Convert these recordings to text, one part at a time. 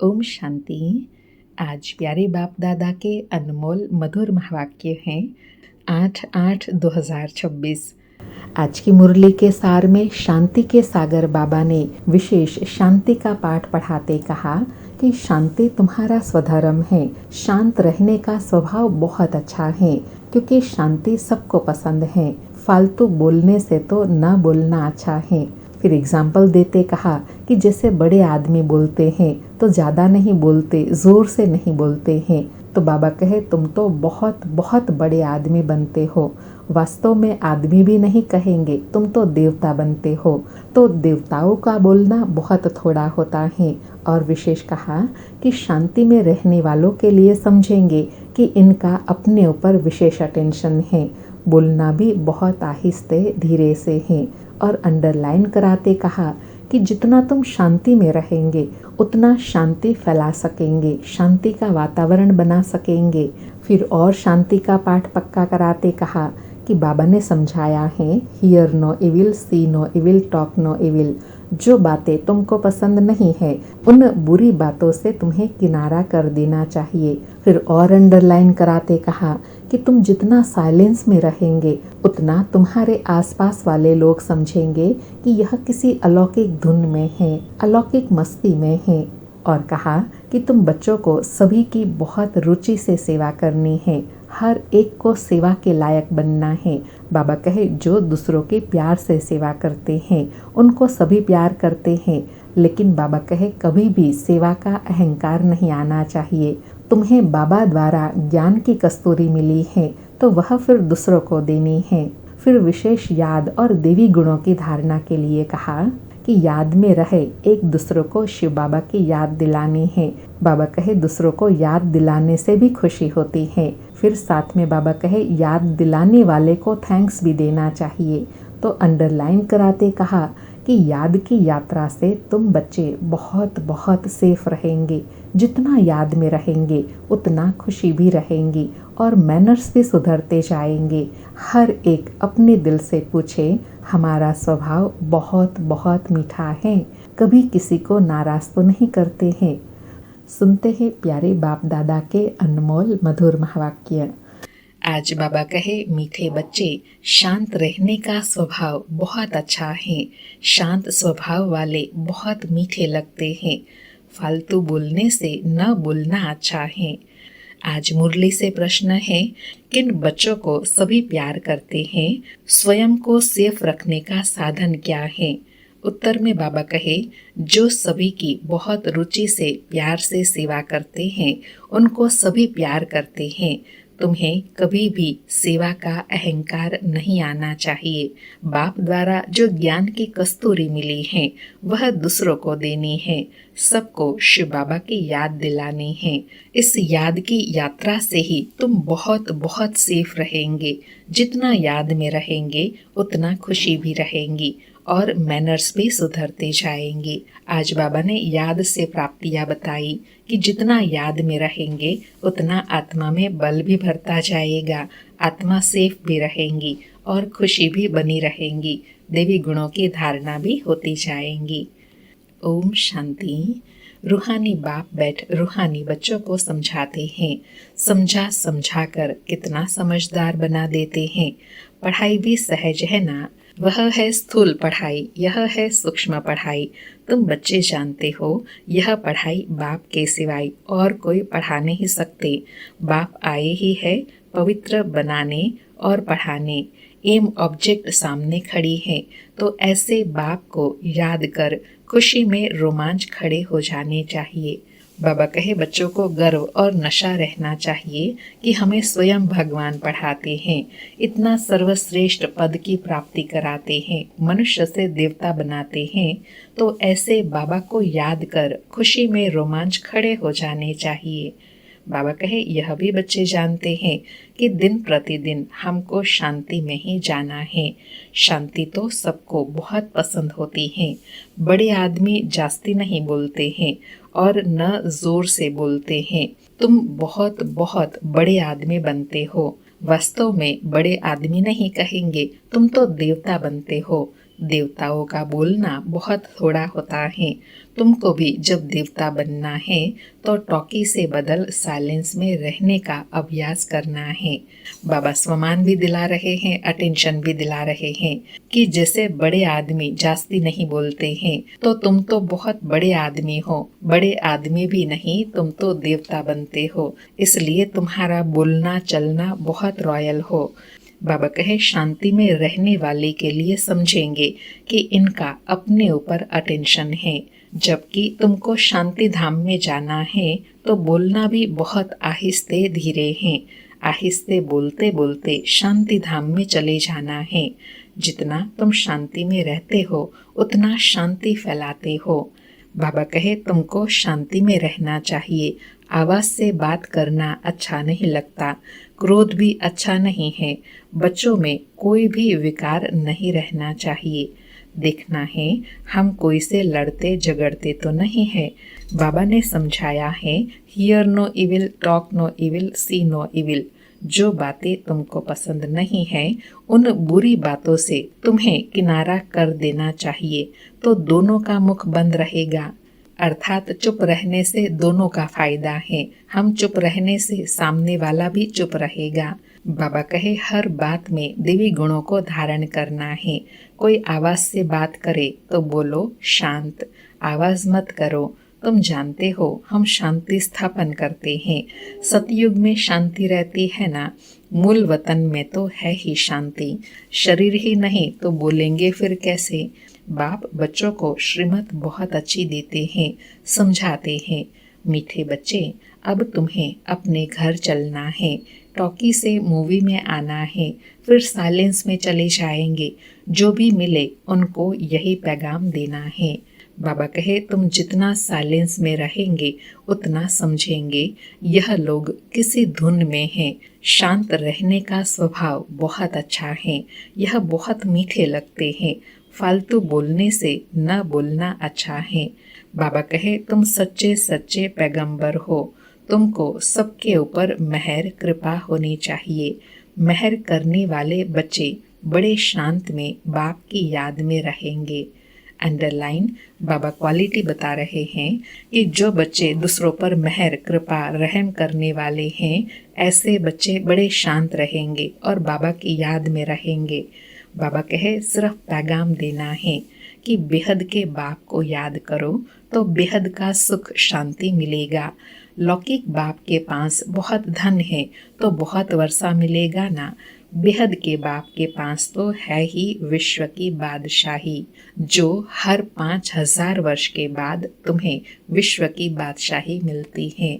ओम शांति। आज प्यारे बाप दादा के अनमोल मधुर महावाक्य हैं 8/8/2026। आज की मुरली के सार में शांति के सागर बाबा ने विशेष शांति का पाठ पढ़ाते कहा कि शांति तुम्हारा स्वधर्म है। शांत रहने का स्वभाव बहुत अच्छा है क्योंकि शांति सबको पसंद है। फालतू बोलने से तो न बोलना अच्छा है। फिर एग्जाम्पल देते कहा कि जैसे बड़े आदमी बोलते हैं तो ज़्यादा नहीं बोलते, ज़ोर से नहीं बोलते हैं। तो बाबा कहे तुम तो बहुत बहुत बड़े आदमी बनते हो। वास्तव में आदमी भी नहीं कहेंगे, तुम तो देवता बनते हो। तो देवताओं का बोलना बहुत थोड़ा होता है। और विशेष कहा कि शांति में रहने वालों के लिए समझेंगे कि इनका अपने ऊपर विशेष अटेंशन है। बोलना भी बहुत आहिस्ते धीरे से है। और अंडरलाइन कराते कहा कि जितना तुम शांति में रहेंगे उतना शांति फैला सकेंगे, शांति का वातावरण बना सकेंगे। फिर और शांति का पाठ पक्का कराते कहा कि बाबा ने समझाया है, hear no evil, see no evil, talk no evil. जो बातें तुमको पसंद नहीं है उन बुरी बातों से तुम्हें किनारा कर देना चाहिए। फिर और अंडरलाइन कराते कहा कि तुम जितना साइलेंस में रहेंगे उतना तुम्हारे आसपास वाले लोग समझेंगे कि यह किसी अलौकिक धुन में है, अलौकिक मस्ती में है। और कहा कि तुम बच्चों को सभी की बहुत रुचि से सेवा करनी है, हर एक को सेवा के लायक बनना है। बाबा कहे जो दूसरों के प्यार से सेवा करते हैं उनको सभी प्यार करते हैं। लेकिन बाबा कहे कभी भी सेवा का अहंकार नहीं आना चाहिए। तुम्हें बाबा द्वारा ज्ञान की कस्तूरी मिली है तो वह फिर दूसरों को देनी है। फिर विशेष याद और देवी गुणों की धारणा के लिए कहा कि याद में रहे, एक दूसरों को शिव बाबा की याद दिलानी है। बाबा कहे दूसरों को याद दिलाने से भी खुशी होती है। फिर साथ में बाबा कहे याद दिलाने वाले को थैंक्स भी देना चाहिए। तो अंडरलाइन कराते कहा कि याद की यात्रा से तुम बच्चे बहुत बहुत सेफ रहेंगे। जितना याद में रहेंगे उतना खुशी भी रहेंगी और मैनर्स भी सुधरते जाएंगे। हर एक अपने दिल से पूछे, हमारा स्वभाव बहुत बहुत मीठा है, कभी किसी को नाराज तो नहीं करते हैं। सुनते हैं प्यारे बाप दादा के अनमोल मधुर महावाक्य। आज बाबा कहे मीठे बच्चे, शांत रहने का स्वभाव बहुत अच्छा है। शांत स्वभाव वाले बहुत मीठे लगते हैं। फालतू बोलने से न बोलना अच्छा है। आज मुरली से प्रश्न है, किन बच्चों को सभी प्यार करते हैं? स्वयं को सेफ रखने का साधन क्या है? उत्तर में बाबा कहे जो सभी की बहुत रुचि से प्यार से सेवा करते हैं उनको सभी प्यार करते हैं। तुम्हें कभी भी सेवा का अहंकार नहीं आना चाहिए। बाप द्वारा जो ज्ञान की कस्तूरी मिली है वह दूसरों को देनी है। सबको शिव बाबा की याद दिलानी है। इस याद की यात्रा से ही तुम बहुत बहुत सेफ रहेंगे। जितना याद में रहेंगे उतना खुशी भी रहेंगी और मैनर्स भी सुधरते जाएंगे। आज बाबा ने याद से प्राप्तियां बताई कि जितना याद में रहेंगे उतना आत्मा में बल भी भरता जाएगा, आत्मा सेफ भी रहेंगी और खुशी भी बनी रहेंगी। देवी गुणों की धारणा भी होती जाएंगी। ओम शांति। रूहानी बाप बैठ रूहानी बच्चों को समझाते हैं। समझा समझा कर कितना समझदार बना देते हैं। पढ़ाई भी सहज है ना। वह है स्थूल पढ़ाई, यह है सूक्ष्म पढ़ाई। तुम बच्चे जानते हो यह पढ़ाई बाप के सिवाय और कोई पढ़ा नहीं सकते। बाप आए ही है पवित्र बनाने और पढ़ाने। एम ऑब्जेक्ट सामने खड़ी है तो ऐसे बाप को याद कर खुशी में रोमांच खड़े हो जाने चाहिए। बाबा कहे बच्चों को गर्व और नशा रहना चाहिए कि हमें स्वयं भगवान पढ़ाते हैं, इतना सर्वश्रेष्ठ पद की प्राप्ति कराते हैं, मनुष्य से देवता बनाते हैं। तो ऐसे बाबा को याद कर खुशी में रोमांच खड़े हो जाने चाहिए। बाबा कहे यह भी बच्चे जानते हैं कि दिन प्रतिदिन हमको शांति में ही जाना है। शांति तो सबको बहुत पसंद होती है। बड़े आदमी जास्ती नहीं बोलते हैं और न जोर से बोलते हैं। तुम बहुत बहुत बड़े आदमी बनते हो। वास्तव में बड़े आदमी नहीं कहेंगे, तुम तो देवता बनते हो। देवताओं का बोलना बहुत थोड़ा होता है। तुमको भी जब देवता बनना है तो टॉकी से बदल साइलेंस में रहने का अभ्यास करना है। बाबा सम्मान भी दिला रहे हैं, अटेंशन भी दिला रहे हैं कि जैसे बड़े आदमी जास्ती नहीं बोलते हैं तो तुम तो बहुत बड़े आदमी हो, बड़े आदमी भी नहीं, तुम तो देवता बनते हो, इसलिए तुम्हारा बोलना चलना बहुत रॉयल हो। बाबा कहे शांति में रहने वाले के लिए समझेंगे कि इनका अपने ऊपर अटेंशन है, जबकि तुमको शांति धाम में जाना है तो बोलना भी बहुत आहिस्ते धीरे है। आहिस्ते बोलते बोलते शांति धाम में चले जाना है। जितना तुम शांति में रहते हो उतना शांति फैलाते हो। बाबा कहे तुमको शांति में रहना चाहिए। आवाज से बात करना अच्छा नहीं लगता, क्रोध भी अच्छा नहीं है। बच्चों में कोई भी विकार नहीं रहना चाहिए। देखना है हम कोई से लड़ते झगड़ते तो नहीं है। बाबा ने समझाया है hear no evil, talk no evil, see no evil. जो बातें तुमको पसंद नहीं है उन बुरी बातों से तुम्हें किनारा कर देना चाहिए तो दोनों का मुख बंद रहेगा। अर्थात चुप रहने से दोनों का फायदा है। हम चुप रहने से सामने वाला भी चुप रहेगा। बाबा कहे हर बात में देवी गुणों को धारण करना है। कोई आवाज से बात करे तो बोलो शांत, आवाज मत करो। तुम जानते हो हम शांति स्थापन करते हैं। सतयुग में शांति रहती है ना, मूल वतन में तो है ही शांति। शरीर ही नहीं तो बोलेंगे फिर कैसे। बाप बच्चों को श्रीमत बहुत अच्छी देते हैं, समझाते हैं। मीठे बच्चे, अब तुम्हें अपने घर चलना है। टॉकी से मूवी में आना है, फिर साइलेंस में चले जाएंगे। जो भी मिले उनको यही पैगाम देना है। बाबा कहे तुम जितना साइलेंस में रहेंगे उतना समझेंगे यह लोग किसी धुन में हैं। शांत रहने का स्वभाव बहुत अच्छा है। यह बहुत मीठे लगते हैं। फालतू बोलने से न बोलना अच्छा है। बाबा कहे तुम सच्चे सच्चे पैगंबर हो। तुमको सबके ऊपर मेहर कृपा होनी चाहिए। मेहर करने वाले बच्चे बड़े शांत में बाप की याद में रहेंगे। अंडरलाइन बाबा क्वालिटी बता रहे हैं कि जो बच्चे दूसरों पर मेहर कृपा रहम करने वाले हैं ऐसे बच्चे बड़े शांत रहेंगे और बाबा की याद में रहेंगे। बाबा कहे सिर्फ पैगाम देना है कि बेहद के बाप को याद करो तो बेहद का सुख शांति मिलेगा। लौकिक बाप के पास बहुत धन है तो बहुत वर्षा मिलेगा ना। बेहद के बाप के पास तो है ही विश्व की बादशाही, जो हर 5000 वर्ष के बाद तुम्हें विश्व की बादशाही मिलती है।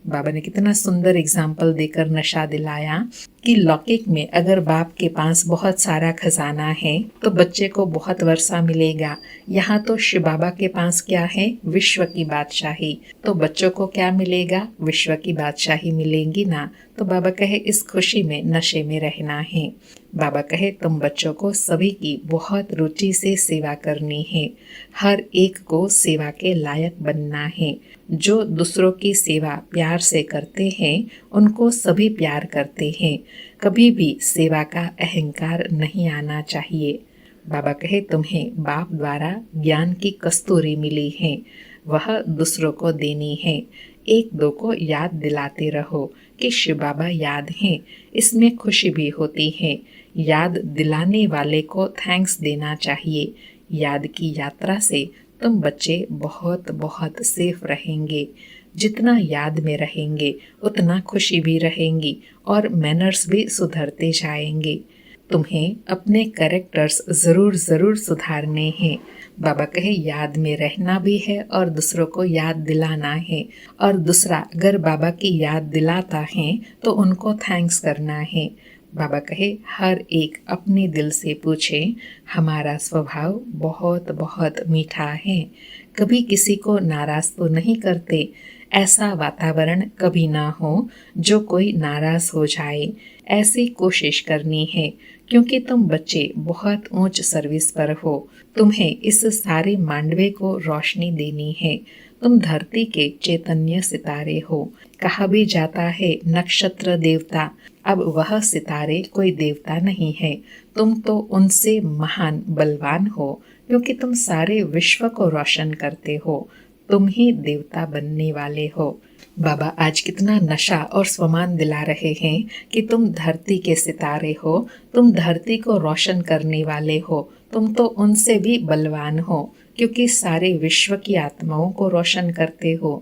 बाबा ने कितना सुंदर एग्जाम्पल देकर नशा दिलाया कि लौकिक में अगर बाप के पास बहुत सारा खजाना है तो बच्चे को बहुत वर्षा मिलेगा। यहाँ तो शिव बाबा के पास क्या है, विश्व की बादशाही, तो बच्चों को क्या मिलेगा, विश्व की बादशाही मिलेंगी ना। तो बाबा कहे इस खुशी में नशे में रहना है। बाबा कहे तुम बच्चों को सभी की बहुत रुचि से सेवा करनी है। हर एक को सेवा के लायक बनना है। जो दूसरों की सेवा प्यार से करते हैं उनको सभी प्यार करते हैं। कभी भी सेवा का अहंकार नहीं आना चाहिए। बाबा कहे तुम्हें बाप द्वारा ज्ञान की कस्तूरी मिली है, वह दूसरों को देनी है। एक दो को याद दिलाते रहो कि शिव बाबा याद हैं, इसमें खुशी भी होती है। याद दिलाने वाले को थैंक्स देना चाहिए। याद की यात्रा से तुम बच्चे बहुत बहुत सेफ रहेंगे। जितना याद में रहेंगे उतना खुशी भी रहेंगी और मैनर्स भी सुधरते जाएंगे। तुम्हें अपने कैरेक्टर्स जरूर जरूर सुधारने हैं। बाबा कहे याद में रहना भी है और दूसरों को याद दिलाना है। और दूसरा अगर बाबा की याद दिलाता है तो उनको थैंक्स करना है। बाबा कहे हर एक अपने दिल से पूछे, हमारा स्वभाव बहुत बहुत मीठा है, कभी किसी को नाराज तो नहीं करते। ऐसा वातावरण कभी ना हो जो कोई नाराज हो जाए, ऐसी कोशिश करनी है। क्योंकि तुम बच्चे बहुत ऊंच सर्विस पर हो, तुम्हें इस सारे मांडवे को रोशनी देनी है। तुम धरती के चैतन्य सितारे हो। कहा भी जाता है नक्षत्र देवता, अब वह सितारे कोई देवता नहीं है, तुम तो उनसे महान बलवान हो। क्योंकि तुम सारे विश्व को रोशन करते हो, तुम ही देवता बनने वाले हो। बाबा आज कितना नशा और स्वमान दिला रहे हैं कि तुम धरती के सितारे हो, तुम धरती को रोशन करने वाले हो, तुम तो उनसे भी बलवान हो क्योंकि सारे विश्व की आत्माओं को रोशन करते हो।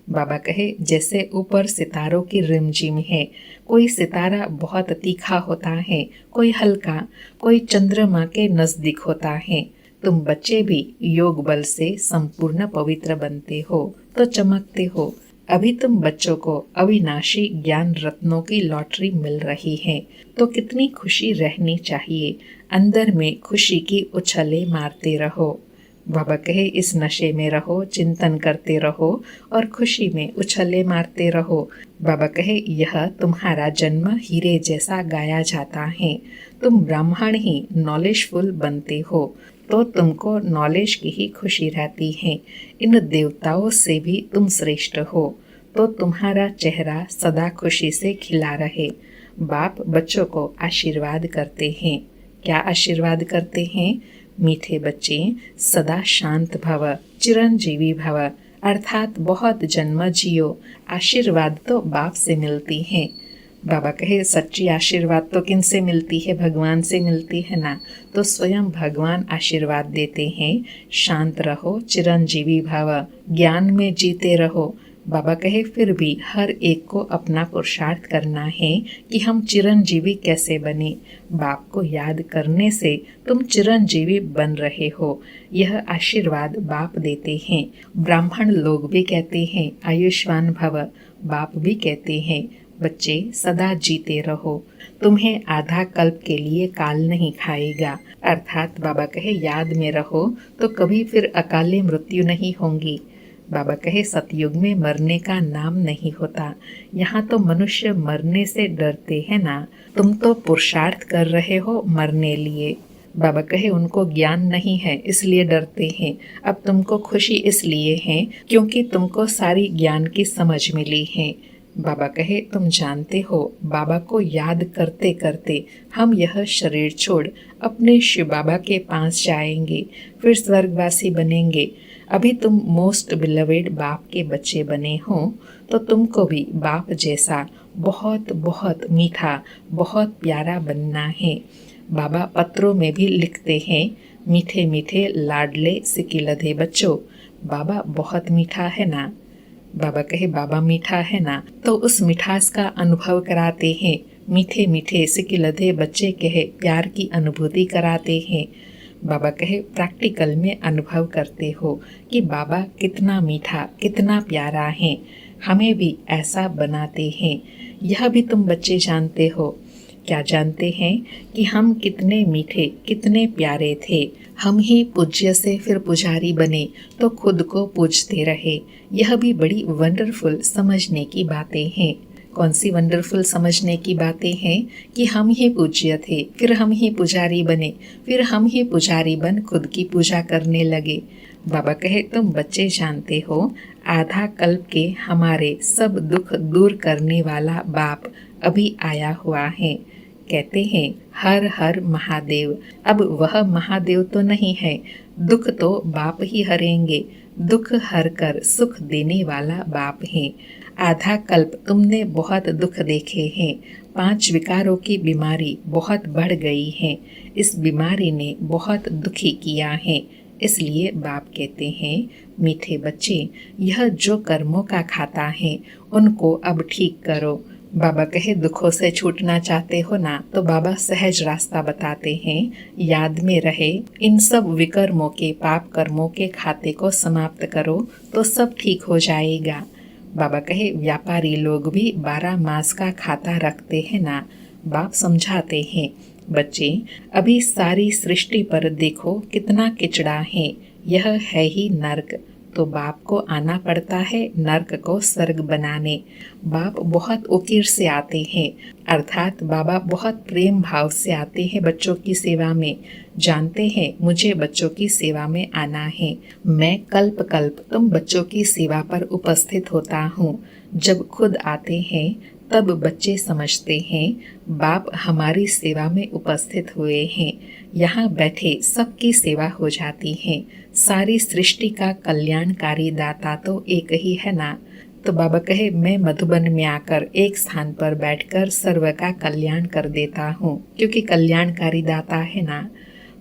बाबा कहे जैसे ऊपर सितारों की रिमझिम है, कोई सितारा बहुत तीखा होता है, कोई हल्का, कोई चंद्रमा के नजदीक होता है। तुम बच्चे भी योग बल से संपूर्ण पवित्र बनते हो तो चमकते हो। अभी तुम बच्चों को अविनाशी ज्ञान रत्नों की लॉटरी मिल रही है तो कितनी खुशी रहनी चाहिए। अंदर में खुशी की उछले मारते रहो। बाबा कहे इस नशे में रहो, चिंतन करते रहो और खुशी में उछले मारते रहो। बाबा कहे यह तुम्हारा जन्म हीरे जैसा गाया जाता है। तुम ब्राह्मण ही नॉलेजफुल बनते हो तो तुमको नॉलेज की ही खुशी रहती है। इन देवताओं से भी तुम श्रेष्ठ हो तो तुम्हारा चेहरा सदा खुशी से खिला रहे। बाप बच्चों को आशीर्वाद करते हैं। क्या आशीर्वाद करते हैं? मीठे बच्चे सदा शांत भव, चिरंजीवी भव, अर्थात बहुत जन्म जियो। आशीर्वाद तो बाप से मिलती है। बाबा कहे सच्ची आशीर्वाद तो किन से मिलती है? भगवान से मिलती है ना। तो स्वयं भगवान आशीर्वाद देते हैं, शांत रहो, चिरंजीवी भव, ज्ञान में जीते रहो। बाबा कहे फिर भी हर एक को अपना पुरुषार्थ करना है कि हम चिरंजीवी कैसे बने। बाप को याद करने से तुम चिरंजीवी बन रहे हो। यह आशीर्वाद बाप देते हैं। ब्राह्मण लोग भी कहते हैं आयुष्मान भव, बाप भी कहते हैं बच्चे सदा जीते रहो, तुम्हें आधा कल्प के लिए काल नहीं खाएगा। अर्थात बाबा कहे याद में रहो तो कभी फिर अकाले मृत्यु नहीं होंगी। बाबा कहे सतयुग में मरने का नाम नहीं होता। यहाँ तो मनुष्य मरने से डरते हैं ना, तुम तो पुरुषार्थ कर रहे हो मरने लिए। बाबा कहे उनको ज्ञान नहीं है इसलिए डरते हैं। अब तुमको खुशी इसलिए है क्योंकि तुमको सारी ज्ञान की समझ मिली है। बाबा कहे तुम जानते हो बाबा को याद करते करते हम यह शरीर छोड़ अपने शिव बाबा के पास जाएंगे, फिर स्वर्गवासी बनेंगे। अभी तुम मोस्ट बिलवेड बाप के बच्चे बने हो तो तुमको भी बाप जैसा बहुत बहुत मीठा, बहुत प्यारा बनना है। बाबा पत्रों में भी लिखते हैं मीठे मीठे लाडले सिकिलधे बच्चों, बाबा बहुत मीठा है ना। बाबा कहे बाबा मीठा है ना, तो उस मिठास का अनुभव कराते हैं। मीठे मीठे सिकिलधे बच्चे कहे प्यार की अनुभूति कराते हैं। बाबा कहे प्रैक्टिकल में अनुभव करते हो कि बाबा कितना मीठा, कितना प्यारा है। हमें भी ऐसा बनाते हैं। यह भी तुम बच्चे जानते हो। क्या जानते हैं कि हम कितने मीठे, कितने प्यारे थे। हम ही पूज्य से फिर पुजारी बने तो खुद को पूजते रहे। यह भी बड़ी वंडरफुल समझने की बातें हैं। कौन सी वंडरफुल समझने की बातें हैं कि हम ही पूज्य थे, फिर हम ही पुजारी बने, फिर हम ही पुजारी बन खुद की पूजा करने लगे। बाबा कहे तुम बच्चे जानते हो आधा कल्प के हमारे सब दुख दूर करने वाला बाप अभी आया हुआ है। कहते हैं हर हर महादेव। अब वह महादेव तो नहीं है, दुख तो बाप ही हरेंगे। दुख हर कर सुख देने वाला बाप है। आधा कल्प तुमने बहुत दुख देखे हैं। 5 विकारों की बीमारी बहुत बढ़ गई है। इस बीमारी ने बहुत दुखी किया है। इसलिए बाप कहते हैं मीठे बच्चे यह जो कर्मों का खाता है उनको अब ठीक करो। बाबा कहे दुखों से छूटना चाहते हो ना, तो बाबा सहज रास्ता बताते हैं। याद में रहे इन सब विकर्मों के, पाप कर्मों के खाते को समाप्त करो तो सब ठीक हो जाएगा। बाबा कहे व्यापारी लोग भी 12 मास का खाता रखते हैं ना। बाप समझाते हैं बच्चे अभी सारी सृष्टि पर देखो कितना किचड़ा है, यह है ही नर्क। तो बाप को आना पड़ता है नर्क को स्वर्ग बनाने। बाप बहुत उकीर से आते हैं, अर्थात बाबा बहुत प्रेम भाव से आते हैं बच्चों की सेवा में। जानते हैं मुझे बच्चों की सेवा में आना है। मैं कल्प कल्प तुम बच्चों की सेवा पर उपस्थित होता हूँ। जब खुद आते हैं तब बच्चे समझते हैं बाप हमारी सेवा में उपस्थित हुए हैं, यहाँ बैठे सबकी सेवा हो जाती है। सारी सृष्टि का कल्याणकारी दाता तो एक ही है ना। तो बाबा कहे मैं मधुबन में आकर एक स्थान पर बैठकर सर्व का कल्याण कर देता हूँ, क्योंकि कल्याणकारी दाता है ना।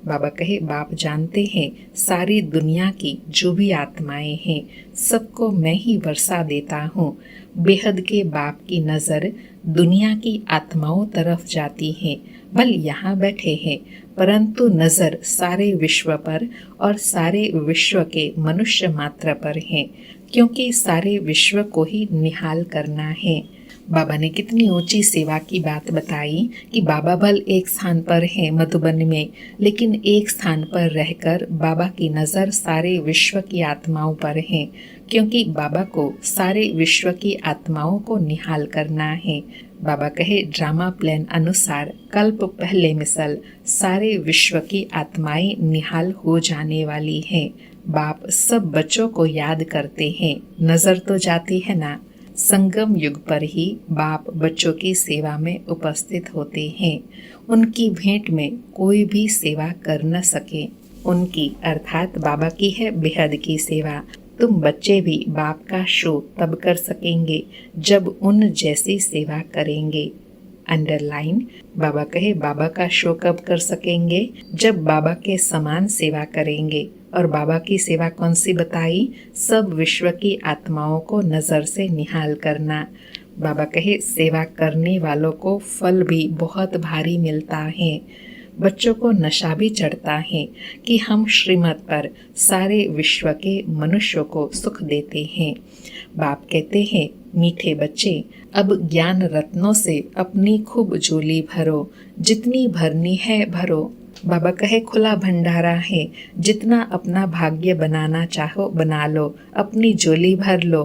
बाबा कहे बाप जानते हैं सारी दुनिया की जो भी आत्माएं हैं सबको मैं ही वर्षा देता हूँ। बेहद के बाप की नज़र दुनिया की आत्माओं तरफ जाती है, भले यहाँ बैठे हैं, परंतु नज़र सारे विश्व पर और सारे विश्व के मनुष्य मात्र पर है, क्योंकि सारे विश्व को ही निहाल करना है। बाबा ने कितनी ऊंची सेवा की बात बताई कि बाबा भल एक स्थान पर हैं मधुबन में, लेकिन एक स्थान पर रहकर बाबा की नज़र सारे विश्व की आत्माओं पर है, क्योंकि बाबा को सारे विश्व की आत्माओं को निहाल करना है। बाबा कहे ड्रामा प्लान अनुसार कल्प पहले मिसल सारे विश्व की आत्माएं निहाल हो जाने वाली हैं। बाप सब बच्चों को याद करते हैं, नज़र तो जाती है ना। संगम युग पर ही बाप बच्चों की सेवा में उपस्थित होते हैं। उनकी भेंट में कोई भी सेवा कर न सके। उनकी अर्थात बाबा की है बेहद की सेवा। तुम बच्चे भी बाप का शो तब कर सकेंगे जब उन जैसी सेवा करेंगे। अंडरलाइन। बाबा कहे बाबा का शो कब कर सकेंगे? जब बाबा के समान सेवा करेंगे। और बाबा की सेवा कौन सी बताई? सब विश्व की आत्माओं को नज़र से निहाल करना। बाबा कहे सेवा करने वालों को फल भी बहुत भारी मिलता है। बच्चों को नशा भी चढ़ता है कि हम श्रीमत पर सारे विश्व के मनुष्यों को सुख देते हैं। बाप कहते हैं मीठे बच्चे, अब ज्ञान रत्नों से अपनी खूब झोली भरो, जितनी भरनी है भरो। बाबा कहे खुला भंडारा है, जितना अपना भाग्य बनाना चाहो बना लो, अपनी झोली भर लो।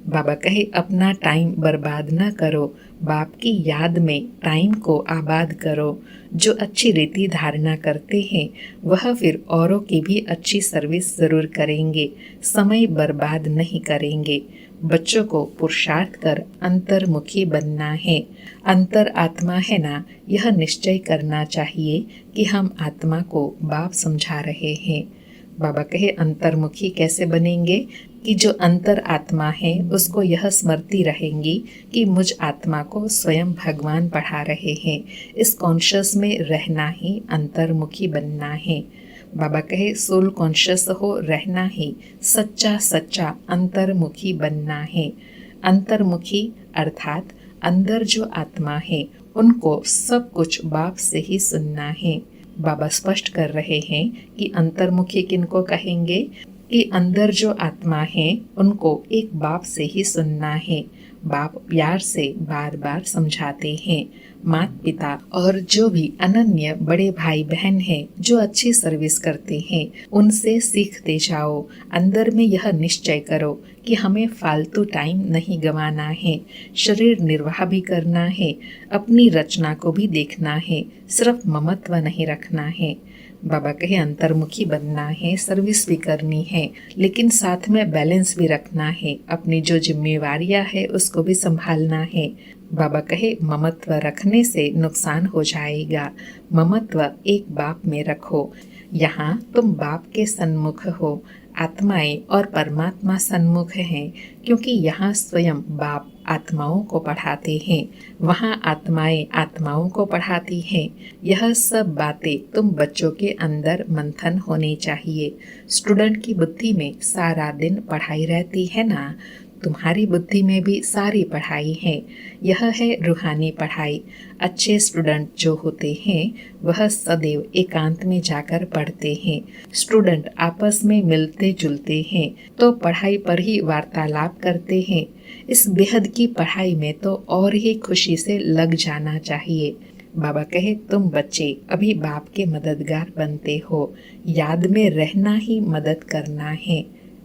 बाबा कहे अपना टाइम बर्बाद न करो, बाप की याद में टाइम को आबाद करो। जो अच्छी रीति धारणा करते हैं वह फिर औरों की भी अच्छी सर्विस ज़रूर करेंगे, समय बर्बाद नहीं करेंगे। बच्चों को पुरुषार्थ कर अंतर्मुखी बनना है। अंतर आत्मा है ना, यह निश्चय करना चाहिए कि हम आत्मा को बाप समझा रहे हैं। बाबा कहे अंतर्मुखी कैसे बनेंगे? कि जो अंतर आत्मा है उसको यह स्मृति रहेंगी कि मुझ आत्मा को स्वयं भगवान पढ़ा रहे हैं। इस कॉन्शियस में रहना ही अंतर्मुखी बनना है। बाबा कहे सोल कॉन्शियस हो रहना ही सच्चा सच्चा अंतर्मुखी बनना है। अंतर्मुखी अर्थात अंदर जो आत्मा है उनको सब कुछ बाप से ही सुनना है। बाबा स्पष्ट कर रहे हैं कि अंतर्मुखी किनको कहेंगे? कि अंदर जो आत्मा है उनको एक बाप से ही सुनना है। बाप प्यार से बार बार समझाते हैं। माता पिता और जो भी अनन्य बड़े भाई बहन हैं जो अच्छी सर्विस करते हैं उनसे सीखते जाओ। अंदर में यह निश्चय करो कि हमें फालतू टाइम नहीं गंवाना है, शरीर निर्वाह भी करना है, अपनी रचना को भी देखना है, सिर्फ ममत्व नहीं रखना है। बाबा कहे अंतर्मुखी बनना है, सर्विस भी करनी है, लेकिन साथ में बैलेंस भी रखना है, अपनी जो जिम्मेवारियां है उसको भी संभालना है। बाबा कहे ममत्व रखने से नुकसान हो जाएगा। ममत्व एक बाप में रखो। यहाँ तुम बाप के सन्मुख हो, आत्माएं और परमात्मा सन्मुख हैं, क्योंकि यहाँ स्वयं बाप आत्माओं को पढ़ाते हैं, वहाँ आत्माएं आत्माओं को पढ़ाती हैं। यह सब बातें तुम बच्चों के अंदर मंथन होनी चाहिए। स्टूडेंट की बुद्धि में सारा दिन पढ़ाई रहती है ना, तुम्हारी बुद्धि में भी सारी पढ़ाई है। यह है रूहानी पढ़ाई। अच्छे स्टूडेंट जो होते हैं वह सदैव एकांत में जाकर पढ़ते हैं। स्टूडेंट आपस में मिलते जुलते हैं तो पढ़ाई पर ही वार्तालाप करते हैं। इस बेहद की पढ़ाई में तो और ही खुशी से लग जाना चाहिए। बाबा कहे तुम बच्चे अभी बाप के मददगार बनते हो, याद में रहना ही मदद करना है।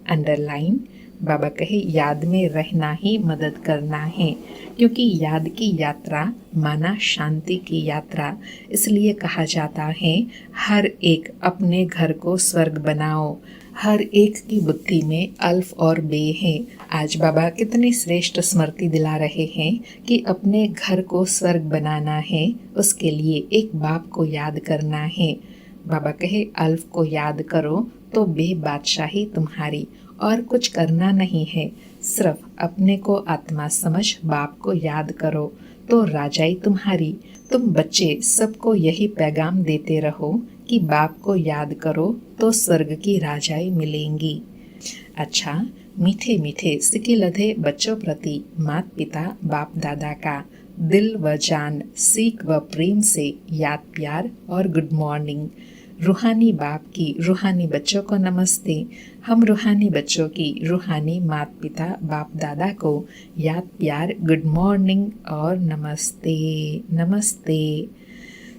अंडरलाइन। बाबा कहे याद में रहना ही मदद करना है, क्योंकि याद की यात्रा माना शांति की यात्रा। इसलिए कहा जाता है हर एक अपने घर को स्वर्ग बनाओ। हर एक की बुद्धि में अल्फ और बे है। आज बाबा कितनी श्रेष्ठ स्मृति दिला रहे हैं कि अपने घर को स्वर्ग बनाना है, उसके लिए एक बाप को याद करना है। बाबा कहे अल्फ को याद करो तो बे बादशाही तुम्हारी, और कुछ करना नहीं है, सिर्फ अपने को आत्मा समझ बाप को याद करो तो राजाई तुम्हारी। तुम बच्चे सबको यही पैगाम देते रहो कि बाप को याद करो तो स्वर्ग की राजाई मिलेंगी। अच्छा, मीठे मीठे सिके लधे बच्चों प्रति माता पिता बाप दादा का दिल व जान सीख व प्रेम से याद प्यार और गुड मॉर्निंग। रूहानी बाप की रूहानी बच्चों को नमस्ते। हम रूहानी बच्चों की रूहानी माता पिता बाप दादा को याद प्यार गुड मॉर्निंग और नमस्ते नमस्ते।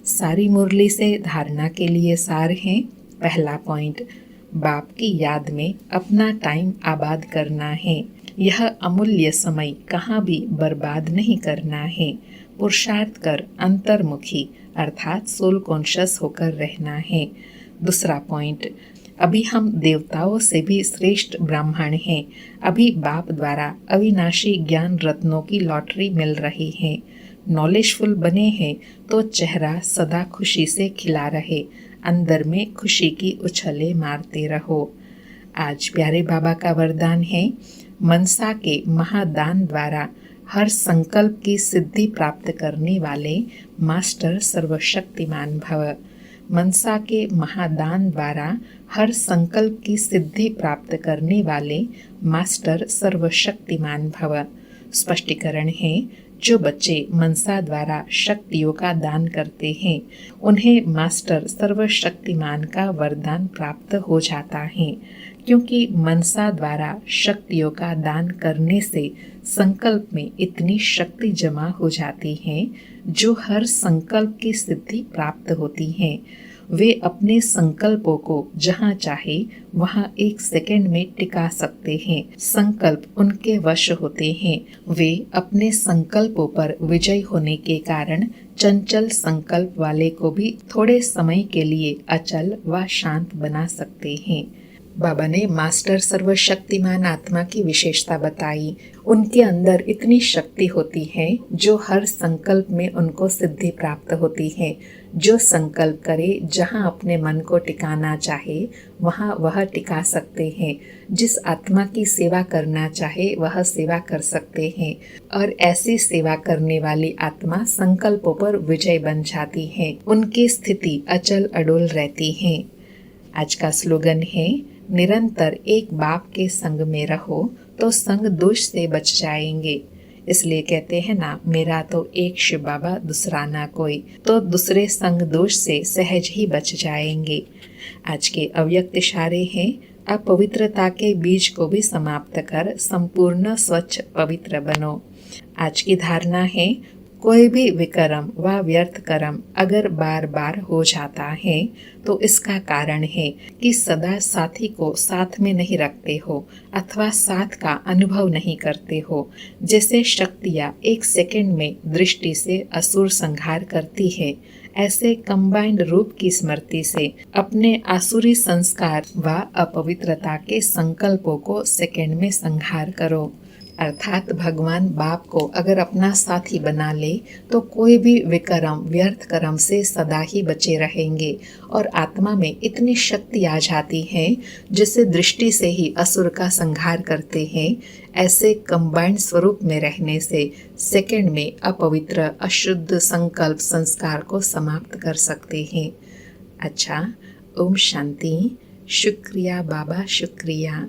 सारी मुरली से धारणा के लिए सार है। पहला पॉइंट, बाप की याद में अपना टाइम आबाद करना है। यह अमूल्य समय कहाँ भी बर्बाद नहीं करना है। पुरुषार्थ कर अंतर्मुखी अर्थात सोल कॉन्शियस होकर रहना है। दूसरा पॉइंट, अभी हम देवताओं से भी श्रेष्ठ ब्राह्मण हैं। अभी बाप द्वारा अविनाशी ज्ञान रत्नों की लॉटरी मिल रही है। नॉलेजफुल बने हैं तो चेहरा सदा खुशी से खिला रहे, अंदर में खुशी की उछले मारते रहो। आज प्यारे बाबा का वरदान है, मनसा के महादान द्वारा हर संकल्प की सिद्धि प्राप्त करने वाले मास्टर सर्वशक्तिमान भव। मनसा के महादान द्वारा हर संकल्प की सिद्धि प्राप्त करने वाले मास्टर सर्वशक्तिमान भव। स्पष्टीकरण है, जो बच्चे मनसा द्वारा शक्तियों का दान करते हैं उन्हें मास्टर सर्वशक्तिमान का वरदान प्राप्त हो जाता है, क्योंकि मनसा द्वारा शक्तियों का दान करने से संकल्प में इतनी शक्ति जमा हो जाती है जो हर संकल्प की सिद्धि प्राप्त होती है। वे अपने संकल्पों को जहाँ चाहे वहाँ एक सेकंड में टिका सकते हैं। संकल्प उनके वश होते हैं। वे अपने संकल्पों पर विजय होने के कारण चंचल संकल्प वाले को भी थोड़े समय के लिए अचल व शांत बना सकते हैं। बाबा ने मास्टर सर्वशक्तिमान आत्मा की विशेषता बताई। उनके अंदर इतनी शक्ति होती है जो हर संकल्प में उनको सिद्धि प्राप्त होती है। जो संकल्प करे, जहाँ अपने मन को टिकाना चाहे वहाँ वह टिका सकते हैं। जिस आत्मा की सेवा करना चाहे वह सेवा कर सकते हैं, और ऐसी सेवा करने वाली आत्मा संकल्पों पर विजय बन जाती है। उनकी स्थिति अचल अडोल रहती है। आज का स्लोगन है, निरंतर एक बाप के संग में रहो तो संग दोष से बच जाएंगे। इसलिए कहते हैं ना, मेरा तो एक शिव बाबा दूसरा ना कोई, तो दूसरे संग दोष से सहज ही बच जाएंगे। आज के अव्यक्त इशारे हैं, अपवित्रता के बीज को भी समाप्त कर संपूर्ण स्वच्छ पवित्र बनो। आज की धारणा है, कोई भी विकर्म व व्यर्थ कर्म अगर बार बार हो जाता है तो इसका कारण है कि सदा साथी को साथ में नहीं रखते हो अथवा साथ का अनुभव नहीं करते हो। जैसे शक्तियाँ एक सेकंड में दृष्टि से असुर संहार करती है, ऐसे कंबाइंड रूप की स्मृति से अपने आसुरी संस्कार व अपवित्रता के संकल्पों को सेकंड में संहार करो। अर्थात भगवान बाप को अगर अपना साथी बना ले तो कोई भी विकर्म व्यर्थ कर्म से सदा ही बचे रहेंगे, और आत्मा में इतनी शक्ति आ जाती है जिसे दृष्टि से ही असुर का संहार करते हैं। ऐसे कंबाइंड स्वरूप में रहने से सेकंड में अपवित्र अशुद्ध संकल्प संस्कार को समाप्त कर सकते हैं। अच्छा, ओम शांति। शुक्रिया बाबा, शुक्रिया।